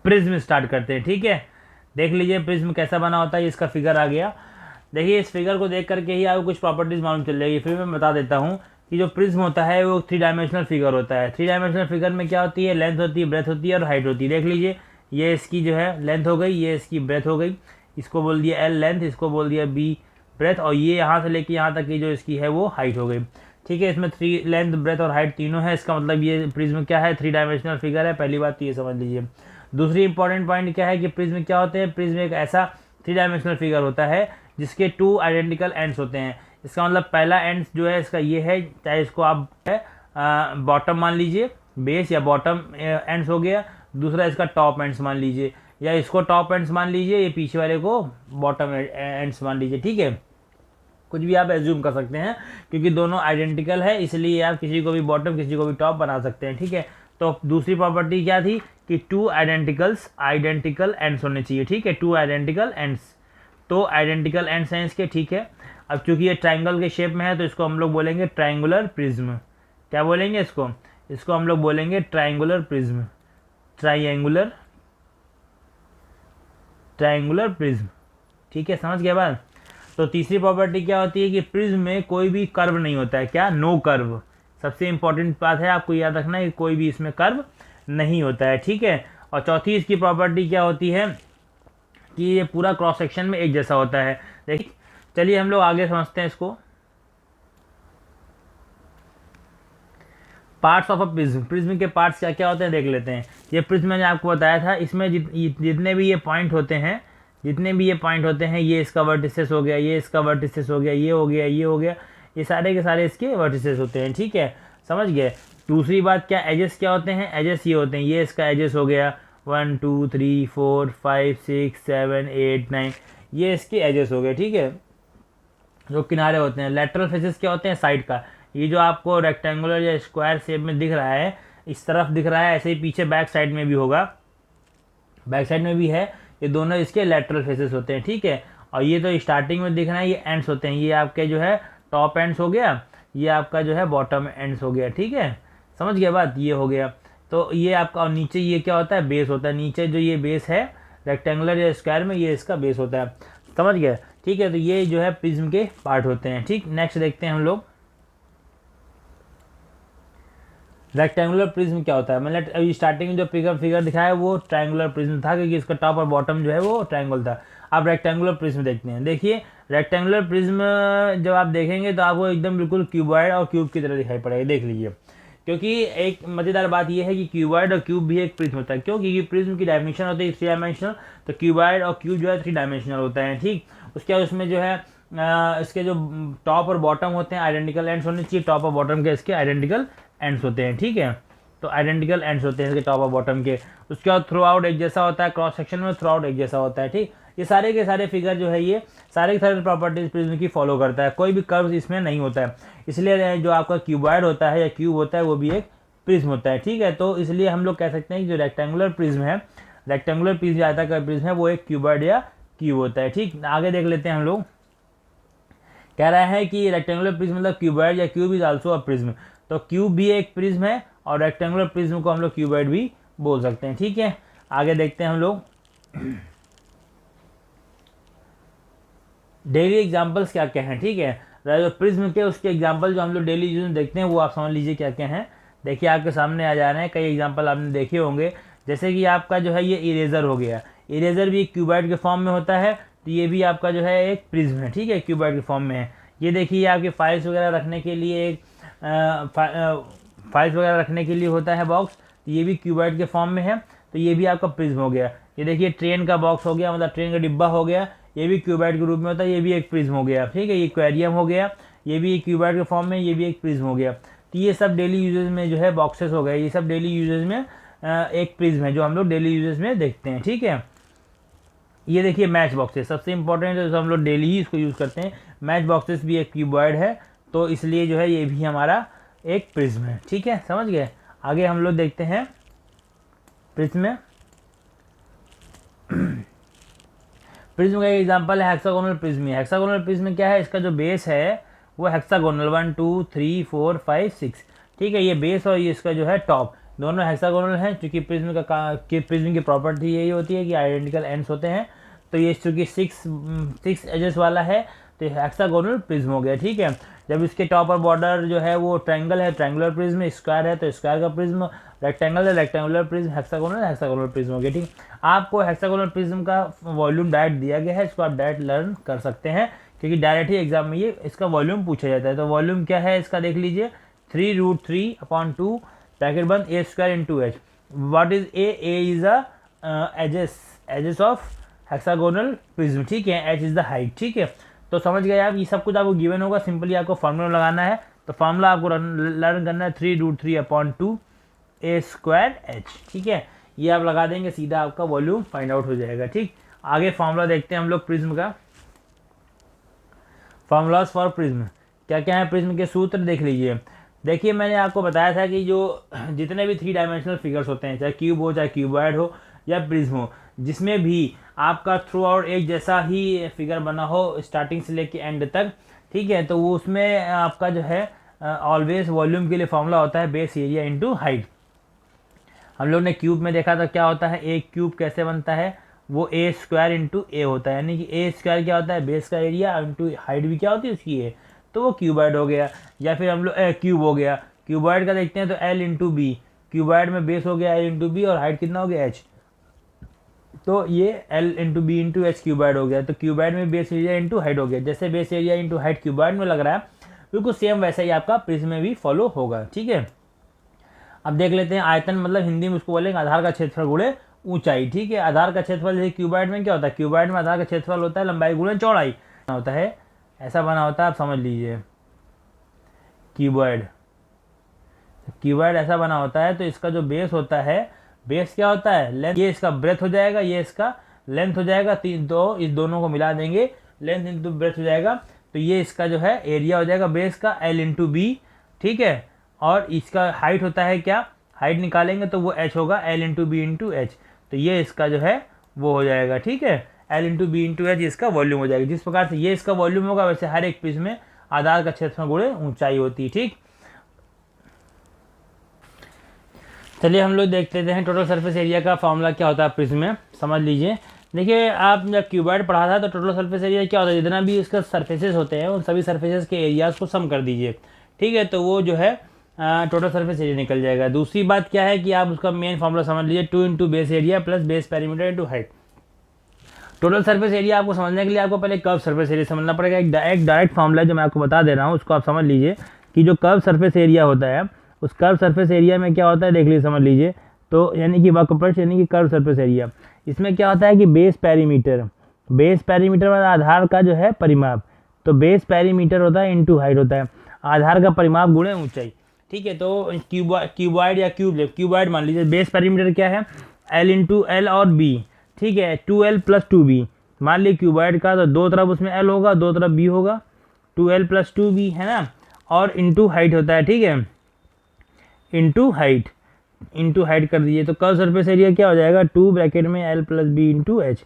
Prism start करते हैं। ठीक है, देख लीजिए प्रिज्म कैसा बना होता है, इसका फिगर आ गया। देखिए इस फिगर को देख करके ही आपको कुछ प्रॉपर्टीज़ मालूम चल जाएगी। फिर मैं बता देता हूँ कि जो प्रिज्म होता है वो 3 डायमेंशनल फिगर होता है। 3 डायमेंशनल फिगर में क्या होती है, लेंथ होती है, ब्रेथ होती है और हाइट होती है। देख लीजिए ये इसकी जो है लेंथ हो गई, ये इसकी ब्रेथ हो गई, इसको बोल दिया एल लेंथ, इसको बोल दिया बी ब्रेथ, और ये यहाँ से लेके यहाँ तक की जो इसकी है वो हाइट हो गई। ठीक है, इसमें 3 लेंथ ब्रेथ और हाइट तीनों है, इसका मतलब ये प्रिज्म क्या है, 3 डायमेंशनल फिगर है। पहली बात तो ये समझ लीजिए। दूसरी इंपॉर्टेंट पॉइंट क्या है कि प्रिज्म क्या होते हैं, प्रिज्म एक ऐसा 3 डायमेंशनल फिगर होता है जिसके 2 आइडेंटिकल एंड्स होते हैं। इसका मतलब पहला एंड जो है इसका ये है, चाहे इसको आप बॉटम मान लीजिए, बेस या बॉटम एंड्स हो गया। दूसरा इसका टॉप एंड्स मान लीजिए, या इसको टॉप एंड्स मान लीजिए, ये पीछे वाले को बॉटम एंड्स मान लीजिए। ठीक है, कुछ भी आप एज्यूम कर सकते हैं क्योंकि दोनों आइडेंटिकल है, इसलिए आप किसी को भी बॉटम किसी को भी टॉप बना सकते हैं। ठीक है, तो दूसरी प्रॉपर्टी क्या थी कि 2 आइडेंटिकल एंड्स होने चाहिए। ठीक है, 2 आइडेंटिकल एंड्स, तो आइडेंटिकल एंड्स हैं इसके। ठीक है, अब चूंकि ये ट्राइंगल के शेप में है तो इसको हम लोग बोलेंगे ट्राइंगुलर प्रिज्म। क्या बोलेंगे इसको, इसको हम लोग बोलेंगे ट्राइंगुलर प्रिज्म, ट्राइंगुलर प्रिज्म। ठीक है, समझ गया बात। तो तीसरी प्रॉपर्टी क्या होती है कि प्रिज्म में कोई भी कर्व नहीं होता है। क्या, नो कर्व। सबसे इंपॉर्टेंट बात है, आपको याद रखना है कि कोई भी इसमें कर्व नहीं होता है। ठीक है, और चौथी इसकी प्रॉपर्टी क्या होती है कि ये पूरा क्रॉस सेक्शन में एक जैसा होता है। देखिए चलिए हम लोग आगे समझते हैं इसको। Parts of a prism, prism के पार्ट्स क्या क्या होते हैं देख लेते हैं। ये प्रिज्म मैंने आपको बताया था, इसमें जितने भी ये पॉइंट होते हैं, ये इसका वर्टिसेस हो गया, ये इसका वर्टिसेस हो गया, ये हो गया, ये हो गया, ये सारे के सारे इसके वर्टिसेस होते हैं। ठीक है, समझ गए। दूसरी बात क्या, एजेस क्या होते हैं, एजेस ये होते हैं, ये इसका एजेस हो गया 1 2 3 4 5 6 7 8 9, ये इसके एजेस हो गए। ठीक है, जो किनारे होते हैं। लेटरल फेसेस क्या होते हैं, साइड का। ये जो आपको रेक्टेंगुलर या स्क्वायर शेप में दिख रहा है, इस तरफ दिख रहा है, ऐसे ही पीछे बैक साइड में भी होगा, बैक साइड में भी है। ये दोनों इसके लेटरल फेसेस होते हैं। ठीक है, और ये तो स्टार्टिंग में दिख रहा है, ये एंड्स होते हैं। ये आपके जो है टॉप एंड्स हो गया, ये आपका जो है बॉटम एंड्स हो गया। ठीक है, समझ गया बात, ये हो गया। तो ये आपका, और नीचे ये क्या होता है, बेस होता है। नीचे जो ये बेस है रेक्टेंगुलर या स्क्वायर में, ये इसका बेस होता है। समझ गए। ठीक है, तो ये जो है प्रिज्म के पार्ट होते हैं। ठीक, नेक्स्ट देखते हैं हम लोग रेक्टेंगुलर प्रिज्म क्या होता है। मैंने अभी स्टार्टिंग में जो फिगर दिखाया वो ट्रायंगुलर प्रिज्म था, क्योंकि इसका टॉप और बॉटम जो है वो ट्रायंगल था। अब रेक्टेंगुलर प्रिज्म देखते हैं। देखिए रेक्टेंगुलर प्रिज्म जब आप देखेंगे तो आपको एकदम बिल्कुल क्यूबॉइड और क्यूब की तरह दिखाई पड़ेगा। देख लीजिए, क्योंकि एक मज़ेदार बात यह है कि क्यूबॉइड और क्यूब भी एक प्रिज्म होता है। क्यों, क्योंकि प्रिज्म की डायमेंशन होती है 3 डायमेंशनल, तो क्यूबॉइड और क्यूब जो है 3 डायमेंशनल होता है। ठीक, उसके बाद उसमें जो है इसके जो टॉप और बॉटम होते हैं आइडेंटिकल एंड्स होने चाहिए। टॉप और बॉटम के इसके आइडेंटिकल एंड्स होते हैं। ठीक है, तो आइडेंटिकल एंड्स होते हैं इसके टॉप और बॉटम के। उसके बाद थ्रू आउट एक जैसा होता है, क्रॉस सेक्शन में थ्रू आउट एक जैसा होता है। ठीक, ये सारे के सारे फिगर जो है ये सारे के सारे प्रॉपर्टीज प्रिज्म की फॉलो करता है, कोई भी कर्व इसमें नहीं होता है। इसलिए जो आपका क्यूबॉइड होता है या क्यूब होता है वो भी एक प्रिज्म होता है। ठीक है, तो इसलिए हम लोग कह सकते हैं कि जो रेक्टेंगुलर प्रिज्म है, रेक्टेंगुलर प्रिज्म आयताकार प्रिज्म है, वो एक क्यूबॉइड या क्यूब होता है। ठीक, आगे देख लेते हैं हम लोग। कह रहा है कि रेक्टेंगुलर प्रिज्म मतलब क्यूबॉइड या cube is also a prism. तो क्यूब भी एक प्रिज्म है और रेक्टेंगुलर प्रिज्म को हम लोग क्यूबॉइड भी बोल सकते हैं। ठीक है, आगे देखते हैं हम लोग डेली एग्जांपल्स क्या क्या हैं। ठीक है, जो प्रिज्म के उसके एग्जांपल जो हम लोग डेली यूज में देखते हैं वो आप समझ लीजिए क्या क्या हैं। देखिए आपके सामने आ जा रहे हैं, कई एग्जांपल आपने देखे होंगे। जैसे कि आपका जो है ये इरेजर हो गया, इरेजर भी एक क्यूबॉइड के फॉर्म में होता है, तो ये भी आपका जो है एक प्रिज्म है। ठीक है, क्यूबॉइड के फॉर्म में है। ये देखिए आपके फाइल्स वगैरह रखने के लिए एक फाइल्स वगैरह रखने के लिए होता है बॉक्स, तो ये भी क्यूबॉइड के फॉर्म में है, तो ये भी आपका प्रिज्म हो गया। ये देखिए ट्रेन का बॉक्स हो गया, मतलब ट्रेन का डिब्बा हो गया, ये भी क्यूबॉइड के रूप में होता है, ये भी एक प्रिज्म हो गया। ठीक है, ये एक्वेरियम हो गया, ये भी क्यूबॉइड के फॉर्म में, ये भी एक प्रिज्म हो गया। तो ये सब डेली यूजेज में जो है बॉक्सेस हो गए, ये सब डेली यूजेज में एक प्रिज्म है जो हम लोग डेली यूजेज में देखते हैं। ठीक है, ये देखिए मैच बॉक्सेस सबसे इंपॉर्टेंट है, तो हम लोग डेली ही इसको यूज़ करते हैं। मैच बॉक्सेस भी एक क्यूबॉइड है, तो इसलिए जो है ये भी हमारा एक प्रिज्म है। ठीक है, समझ गए। आगे हम लोग देखते हैं प्रिज्म में प्रिज्म का एक एग्जांपल है हेक्सागोनल प्रिज्म। हेक्सागोनल प्रिज्म क्या है, इसका जो बेस है वो हेक्सागोनल 1 2 3 4 5 6। ठीक है, ये बेस और ये इसका जो है टॉप, दोनों हेक्सागोनल हैं, क्योंकि प्रिज्म की प्रॉपर्टी यही होती है कि आइडेंटिकल एंड्स होते हैं। तो ये चूँकि सिक्स एजेस वाला है तो ये हेक्सागोनल प्रिज्म हो गया, ठीक है। जब इसके टॉप और बॉर्डर जो है वो ट्रायंगल है, ट्रायंगुलर प्रिज्म, स्क्वायर है तो स्क्वायर का प्रिज्म, रेक्टेंगल है रेक्टेंगुलर प्रिज्म, हेक्सागोनल प्रिज्म हो गया, ठीक। आपको हेक्सागोनल प्रिज्म का वॉल्यूम डायरेक्ट दिया गया है, इसको आप डायरेक्ट लर्न कर सकते हैं, क्योंकि डायरेक्ट ही एग्जाम में ये इसका वॉल्यूम पूछा जाता है। तो वॉल्यूम क्या है इसका देख लीजिए, 3√3/2 ब्रैकेट बंद a² into H. What is A is edges of hexagonal prism, ठीक है। एच इज द हाइट, ठीक है। तो समझ गए आप, ये सब कुछ आपको गिवन होगा, सिंपली आपको फार्मूला लगाना है। तो फार्मूला आपको लर्न करना है 3√3/2 a² h, ठीक है। ये आप लगा देंगे, सीधा आपका वॉल्यूम फाइंड आउट हो जाएगा, ठीक। आगे फार्मूला देखते हैं हम लोग प्रिज्म का। फार्मूलाज फॉर प्रिज्म क्या क्या है, प्रिज्म के सूत्र देख लीजिए। देखिए मैंने आपको बताया था कि जो जितने भी 3 डायमेंशनल फिगर्स होते हैं, चाहे क्यूब हो, चाहे क्यूबॉइड हो या प्रिज्म हो, जिसमें भी आपका थ्रू आउट एक जैसा ही फिगर बना हो स्टार्टिंग से लेके एंड तक, ठीक है, तो वो उसमें आपका जो है ऑलवेज वॉल्यूम के लिए फॉर्मूला होता है बेस एरिया इंटू हाइट। हम लोग ने क्यूब में देखा था क्या होता है, एक क्यूब कैसे बनता है, वो a² इंटू ए होता है, यानी कि a² क्या होता है, बेस का एरिया इंटू हाइट भी क्या होती है उसकी है, तो वो क्यूबॉइड हो गया। या फिर हम लोग क्यूब हो गया, क्यूबॉइड का देखते हैं तो l इंटू बी, क्यूबॉइड में बेस हो गया l इंटू बी और हाइट कितना हो गया h, तो ये l into B into H cuboid हो गया। तो क्यूबॉइड में बेस एरिया इंटू हाइट हो गया, जैसे base area into height cuboid में लग रहा है, बिल्कुल सेम वैसा ही आपका प्रिज्म में भी फॉलो होगा, ठीक है। अब देख लेते हैं आयतन, मतलब हिंदी में उसको बोलेंगे आधार का क्षेत्रफल गुणे ऊंचाई, ठीक है। आधार का क्षेत्रफल जैसे क्यूबॉइड में क्या होता है, क्यूबॉइड में आधार का क्षेत्रफल होता है लंबाई गुणे चौड़ाई होता है, ऐसा बना होता है, आप समझ लीजिए क्यूबॉइड ऐसा बना होता है। तो इसका जो बेस होता है, बेस क्या होता है, लेंथ, ये इसका ब्रेथ हो जाएगा, ये इसका लेंथ हो जाएगा, इस दोनों को मिला देंगे, लेंथ इंटू ब्रेथ हो जाएगा, तो ये इसका जो है एरिया हो जाएगा बेस का l इंटू बी, ठीक है। और इसका हाइट होता है क्या, हाइट निकालेंगे तो वो h होगा l into B into H, तो ये इसका जो है वो हो जाएगा, ठीक है, l into B into H इसका वॉल्यूम हो जाएगा। जिस प्रकार से ये इसका वॉल्यूम होगा, वैसे हर एक प्रिज्म में आधार का क्षेत्रफल गुणे ऊंचाई होती है, ठीक। चलिए हम लोग देख लेते हैं टोटल सरफेस एरिया का फॉर्मूला क्या होता है प्रिज्म में, समझ लीजिए। देखिए आप जब क्यूबॉइड पढ़ा था तो टोटल सरफेस एरिया क्या होता है, जितना भी इसका सरफेसेस होते हैं उन सभी सरफेसेस के एरियाज को सम कर दीजिए, ठीक है, तो वो जो है टोटल सरफेस एरिया निकल जाएगा। दूसरी बात क्या है कि आप उसका मेन फॉर्मूला समझ लीजिए, 2 into base area plus base perimeter into height. Total surface area आपको समझने के लिए आपको पहले कर्व सरफेस एरिया समझना पड़ेगा। एक डायरेक्ट फॉर्मूला है जो मैं आपको बता दे रहा हूँ, उसको आप समझ लीजिए कि जो कर्व सरफेस एरिया होता है, उस कर्व सरफेस एरिया में क्या होता है देख लीजिए, समझ लीजिए। तो यानी कि वक्रपृष्ठ यानी कि कर्व सरफेस एरिया, इसमें क्या होता है कि बेस पेरीमीटर मतलब आधार का जो है परिमाप, तो बेस पेरीमीटर होता है इंटू हाइट होता है, आधार का परिमाप गुणे ऊंचाई, ठीक है। तो क्यूबॉइड या क्यूबॉइड मान लीजिए, बेस पेरीमीटर क्या है l इंटू एल और b, ठीक है, 2l प्लस 2b। मान लीजिए क्यूबॉइड का तो दो तरफ उसमें l होगा, दो तरफ b होगा, 2l प्लस 2b है ना, और इंटू हाइट होता है, ठीक है, इंटू हाइट कर दीजिए। तो कर्व सरफेस एरिया क्या हो जाएगा, 2 ब्रैकेट में l plus B into H,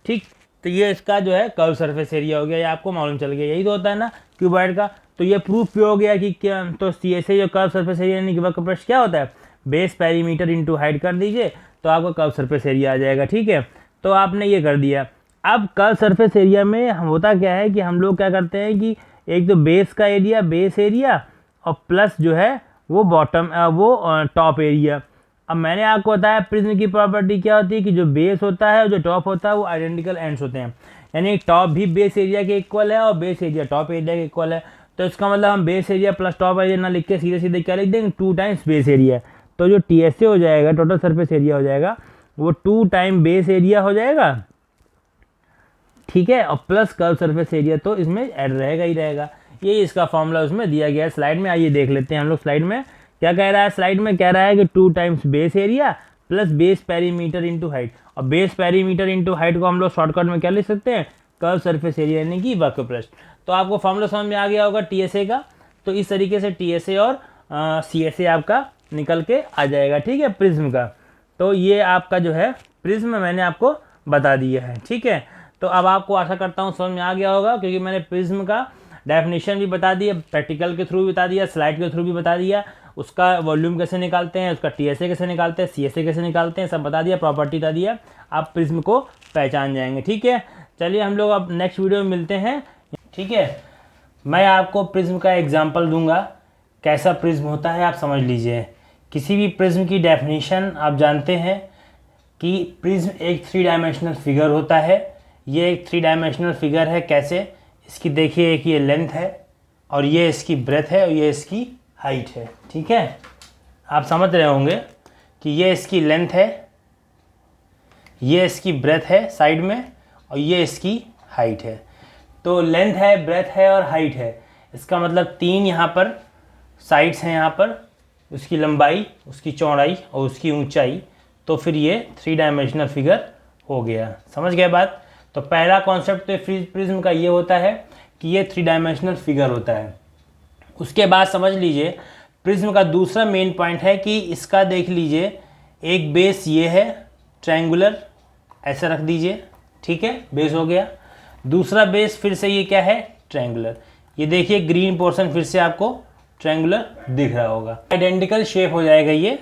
ठीक। तो ये इसका जो है कर्व सरफेस एरिया हो गया, ये आपको मालूम चल गया, यही तो होता है ना क्यूबॉइड का। तो ये प्रूफ भी हो गया कि क्या, तो ऐसे जो कर्व सरफेस एरिया यानी कि वक्रपृष्ठ क्या होता है, बेस पेरीमीटर इंटू हाइट कर दीजिए तो आपका कर्व सरफेस एरिया आ जाएगा, ठीक है। तो आपने ये कर दिया। अब कर्व सरफेस एरिया में होता क्या है कि हम लोग क्या करते हैं कि एक तो बेस का एरिया, बेस एरिया, और प्लस जो है वो बॉटम वो टॉप एरिया। अब मैंने आपको बताया प्रिज्म की प्रॉपर्टी क्या होती है कि जो बेस होता है और जो टॉप होता है वो आइडेंटिकल एंड्स होते हैं, यानी टॉप भी बेस एरिया के इक्वल है और बेस एरिया टॉप एरिया के इक्वल है। तो इसका मतलब हम base area plus top area ना लिख के सीधे सीधे क्या लिख देंगे, 2 टाइम्स बेस एरिया। तो जो TSA हो जाएगा, टोटल सरफेस एरिया हो जाएगा, वो 2 टाइम बेस एरिया हो जाएगा, ठीक है, और प्लस कर्व सरफेस एरिया तो इसमें ऐड रहेगा ही रहेगा। यही इसका फॉर्मूला उसमें दिया गया है स्लाइड में। आइए देख लेते हैं हम लोग स्लाइड में क्या कह रहा है। स्लाइड में कह रहा है कि 2 times base area plus base perimeter into height, और बेस पेरीमीटर इंटू हाइट को हम लोग शॉर्टकट में क्या लिख सकते हैं, कर्व सरफेस एरिया यानी कि वक्रपृष्ठ। तो आपको फॉर्मूला समझ में आ गया होगा TSA का। तो इस तरीके से TSA और CSA आपका निकल के आ जाएगा, ठीक है, प्रिज्म का। तो ये आपका जो है प्रिज्म मैंने आपको बता दिया है, ठीक है। तो अब आपको आशा करता हूँ समझ में आ गया होगा, क्योंकि मैंने प्रिज्म का डेफिनेशन भी बता दिया, प्रैक्टिकल के थ्रू भी बता दिया, स्लाइड के थ्रू भी बता दिया, उसका वॉल्यूम कैसे निकालते हैं, उसका TSA कैसे निकालते हैं, CSA कैसे निकालते हैं, सब बता दिया, प्रॉपर्टी बता दिया, आप प्रिज्म को पहचान जाएंगे। ठीक है, चलिए हम लोग अब नेक्स्ट वीडियो में मिलते हैं। ठीक है, मैं आपको प्रिज्म का एग्जांपल दूंगा, कैसा प्रिज्म होता है आप समझ लीजिए। किसी भी प्रिज्म की डेफिनेशन आप जानते हैं कि प्रिज्म एक 3 डायमेंशनल फिगर होता है। ये एक 3 डायमेंशनल फिगर है। कैसे, इसकी देखिए, एक ये लेंथ है और ये इसकी ब्रेथ है और ये इसकी हाइट है। ठीक है, आप समझ रहे होंगे कि ये इसकी लेंथ है, ये इसकी ब्रेथ है साइड में और ये इसकी हाइट है। तो लेंथ है, ब्रेथ है और हाइट है, इसका मतलब 3 यहाँ पर साइड्स हैं, यहाँ पर उसकी लंबाई, उसकी चौड़ाई और उसकी ऊंचाई। तो फिर ये 3 डायमेंशनल फिगर हो गया। समझ गए बात। तो पहला कॉन्सेप्ट तो प्रिज्म का ये होता है कि ये 3 डायमेंशनल फिगर होता है। उसके बाद समझ लीजिए प्रिज्म का दूसरा मेन पॉइंट है कि इसका देख लीजिए, एक बेस ये है ट्रायंगुलर, ऐसा रख दीजिए। ठीक है, बेस हो गया। दूसरा बेस फिर से ये क्या है, ट्रायंगुलर। ये देखिए ग्रीन पोर्शन फिर से आपको ट्रायंगुलर दिख रहा होगा। आइडेंटिकल शेप हो जाएगा ये।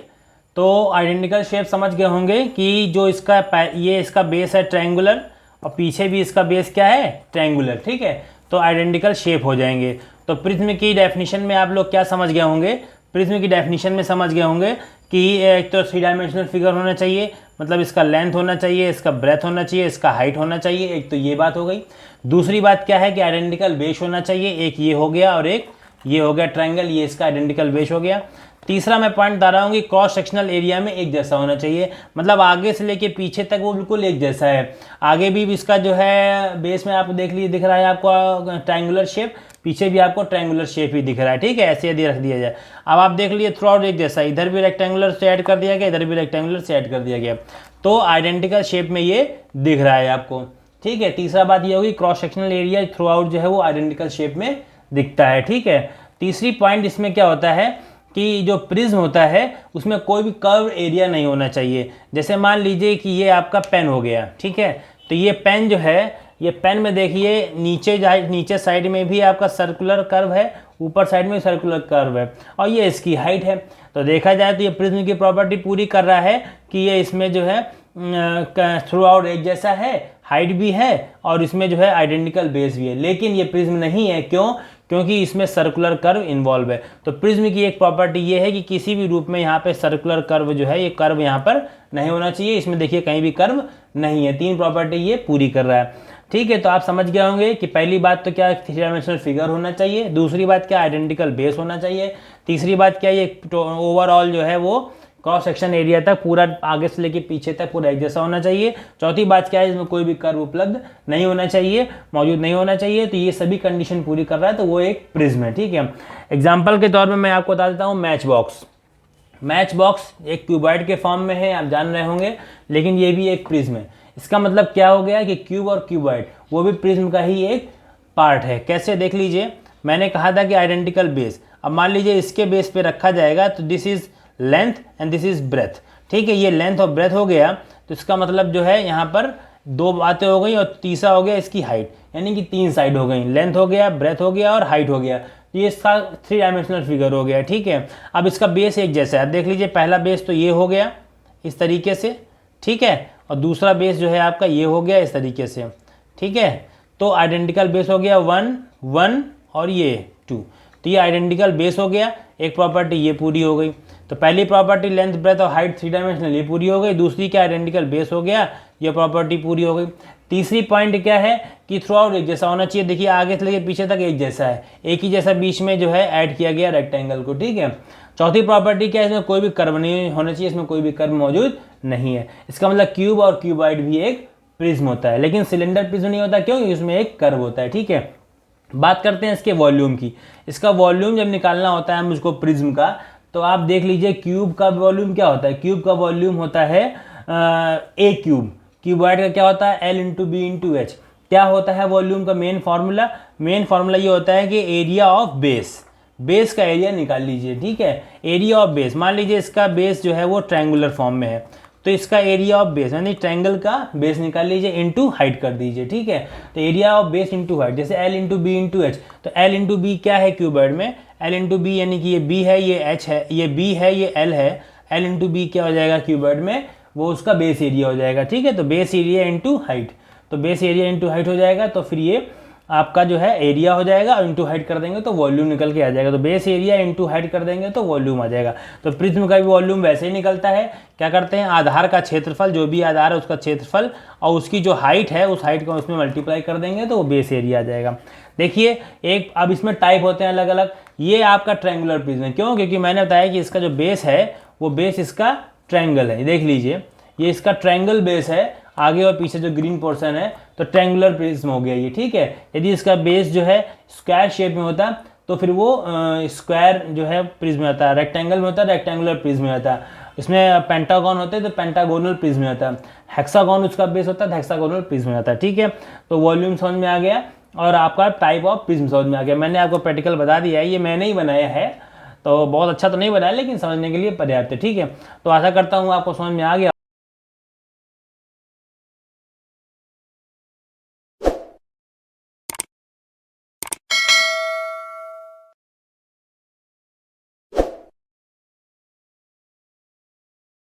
तो आइडेंटिकल शेप समझ गए होंगे कि जो इसका बेस है ट्रायंगुलर और पीछे भी इसका बेस क्या है, ट्रायंगुलर। ठीक है, तो आइडेंटिकल शेप हो जाएंगे। तो प्रिज्म की डेफिनेशन में आप लोग क्या समझ गए होंगे, प्रिज्म की डेफिनेशन में समझ गए होंगे कि एक तो 3 डायमेंशनल फिगर होना चाहिए, मतलब इसका लेंथ होना चाहिए, इसका ब्रेथ होना चाहिए, इसका हाइट होना चाहिए। एक तो ये बात हो गई। दूसरी बात क्या है कि आइडेंटिकल बेस होना चाहिए। एक ये हो गया और एक ये हो गया ट्रायंगल, ये इसका आइडेंटिकल बेस हो गया। तीसरा मैं पॉइंट बता रहा हूँ कि क्रॉस सेक्शनल एरिया में एक जैसा होना चाहिए, मतलब आगे से लेके पीछे तक वो बिल्कुल एक जैसा है। आगे भी इसका जो है बेस में आप देख लीजिए, दिख रहा है आपको ट्रायंगुलर शेप, पीछे भी आपको ट्रायंगुलर शेप ही दिख रहा है। ठीक है, ऐसे यदि रख दिया जाए, अब आप देख लीजिए थ्रू आउट एक जैसा, इधर भी रेक्टेंगुलर से ऐड कर दिया गया, इधर भी रेक्टेंगुलर से ऐड कर दिया गया, तो आइडेंटिकल शेप में ये दिख रहा है आपको। ठीक है, तीसरा बात ये होगी cross sectional area through out जो है वो आइडेंटिकल शेप में दिखता है। ठीक है, तीसरी पॉइंट इसमें क्या होता है कि जो प्रिज्म होता है उसमें कोई भी कर्व एरिया नहीं होना चाहिए। जैसे मान लीजिए कि ये आपका पेन हो गया। ठीक है, तो ये पेन जो है, ये पेन में देखिए नीचे साइड में भी आपका सर्कुलर कर्व है, ऊपर साइड में सर्कुलर कर्व है और ये इसकी हाइट है। तो देखा जाए तो ये प्रिज्म की प्रॉपर्टी पूरी कर रहा है कि ये इसमें जो है थ्रू आउट एक जैसा है, हाइट भी है और इसमें जो है आइडेंटिकल बेस भी है। लेकिन ये प्रिज्म नहीं है, क्यों? क्योंकि इसमें सर्कुलर कर्व इन्वॉल्व है। तो प्रिज्म की एक प्रॉपर्टी ये है कि किसी भी रूप में यहाँ पे सर्कुलर कर्व जो है, ये कर्व यहाँ पर नहीं होना चाहिए। इसमें देखिए कहीं भी कर्व नहीं है। 3 प्रॉपर्टी ये पूरी कर रहा है। ठीक है, तो आप समझ गए होंगे कि पहली बात तो क्या, 3 डायमेंशनल फिगर होना चाहिए। दूसरी बात क्या, आइडेंटिकल बेस होना चाहिए। तीसरी बात क्या, ये ओवरऑल जो है वो क्रॉस सेक्शन एरिया तक पूरा आगे से लेके पीछे तक पूरा एक जैसा होना चाहिए। चौथी बात क्या है, इसमें कोई भी कर्व उपलब्ध नहीं होना चाहिए, मौजूद नहीं होना चाहिए। तो ये सभी कंडीशन पूरी कर रहा है, तो वो एक प्रिज्म है। ठीक है, एग्जाम्पल के तौर पर मैं आपको बता देता हूँ मैच बॉक्स। मैच बॉक्स एक क्यूबॉइड के फॉर्म में है, आप जान रहे होंगे, लेकिन ये भी एक प्रिज्म है। इसका मतलब क्या हो गया कि क्यूब और क्यूबॉइड वो भी प्रिज्म का ही एक पार्ट है। कैसे, देख लीजिए, मैंने कहा था कि आइडेंटिकल बेस। अब मान लीजिए इसके बेस पे रखा जाएगा, तो this is length and this is breadth. ठीक है, ये लेंथ और ब्रेथ हो गया, तो इसका मतलब जो है यहाँ पर 2 बातें हो गई और तीसरा हो गया इसकी हाइट, यानी कि 3 साइड हो गई, लेंथ हो गया, ब्रेथ हो गया और हाइट हो गया। ये इसका 3 डायमेंशनल फिगर हो गया। ठीक है, अब इसका बेस एक जैसा है। देख लीजिए, पहला बेस तो ये हो गया इस तरीके से। ठीक है, और दूसरा बेस जो है आपका ये हो गया इस तरीके से। ठीक है, तो आइडेंटिकल बेस हो गया 1 1 और ये 2, तो ये आइडेंटिकल बेस हो गया। एक प्रॉपर्टी ये पूरी हो गई। तो पहली प्रॉपर्टी लेंथ ब्रेथ और हाइट 3 डायमेंशनल ये पूरी हो गई। दूसरी क्या, आइडेंटिकल बेस हो गया, ये प्रॉपर्टी पूरी हो गई। तीसरी पॉइंट क्या है कि थ्रू आउट एक जैसा होना चाहिए। देखिए आगे से लेके पीछे तक एक जैसा है, एक ही जैसा बीच में जो है ऐड किया गया रेक्टेंगल को। ठीक है, चौथी प्रॉपर्टी क्या है, इसमें कोई भी कर्व नहीं होना चाहिए, इसमें कोई भी कर्व मौजूद नहीं है। इसका मतलब क्यूब और क्यूबॉइड भी एक प्रिज्म होता है, लेकिन सिलेंडर प्रिज्म नहीं होता। क्यों? इसमें एक कर्व होता है। ठीक है, बात करते हैं इसके वॉल्यूम की। इसका वॉल्यूम जब निकालना होता है मुझको प्रिज्म का, तो आप देख लीजिए क्यूब का वॉल्यूम क्या होता है। क्यूब का वॉल्यूम होता है ए क्यूब। क्यूबॉइड का क्या होता है, L into B into H. क्या होता है वॉल्यूम का मेन फार्मूला? मेन फार्मूला ये होता है कि एरिया ऑफ बेस, बेस का एरिया निकाल लीजिए। ठीक है, एरिया ऑफ बेस, मान लीजिए इसका बेस जो है वो ट्रायंगुलर फॉर्म में है, तो इसका एरिया ऑफ बेस यानी ट्रायंगल का बेस निकाल लीजिए, इनटू हाइट कर दीजिए। ठीक है, तो area of base into height, जैसे L into B into H, तो L इंटू बी क्या है क्यूबॉइड में, L इंटू बी, यानी कि ये B है, ये H है, ये B है, ये L है। L इंटू बी क्या हो जाएगा क्यूबॉइड में, वो उसका बेस एरिया हो जाएगा। ठीक है, तो बेस एरिया इंटू हाइट, तो बेस एरिया इंटू हाइट हो जाएगा, तो फिर ये आपका जो है एरिया हो जाएगा, और इंटू हाइट कर देंगे तो वॉल्यूम निकल के आ जाएगा। तो बेस एरिया इंटू हाइट कर देंगे तो वॉल्यूम आ जाएगा। तो प्रिज्म का भी वॉल्यूम वैसे ही निकलता है। क्या करते हैं, आधार का क्षेत्रफल, जो भी आधार है उसका क्षेत्रफल और उसकी जो हाइट है उस हाइट को उसमें मल्टीप्लाई कर देंगे तो वो बेस एरिया आ जाएगा। देखिए एक, अब इसमें टाइप होते हैं अलग अलग। ये आपका ट्रायंगुलर प्रिज्म है, क्यों, क्योंकि मैंने बताया कि इसका जो बेस है वो बेस इसका ट्रायंगल है। देख लीजिए ये इसका ट्रायंगल बेस है, आगे और पीछे जो ग्रीन पोर्शन है, तो ट्रायंगुलर प्रिज्म हो गया ये। ठीक है, यदि इसका बेस जो है स्क्वायर शेप में होता तो फिर वो स्क्वायर जो है प्रिज्म में आता है, रेक्टेंगल में होता है रेक्टेंगुलर प्रिज्म में आता है, इसमें पेंटागन होते हैं तो पेंटागोनल प्रिज्म में आता है, हेक्सागोन उसका बेस होता है तो हेक्सागोनल प्रिज्म में आता है। ठीक है, तो वॉल्यूम समझ में आ गया और आपका टाइप ऑफ प्रिज्म समझ में आ गया। मैंने आपको प्रैक्टिकल बता दिया है, ये मैंने ही बनाया है, तो बहुत अच्छा तो नहीं बनाया लेकिन समझने के लिए पर्याप्त है। ठीक है, तो आशा करता हूँ आपको समझ में आ गया।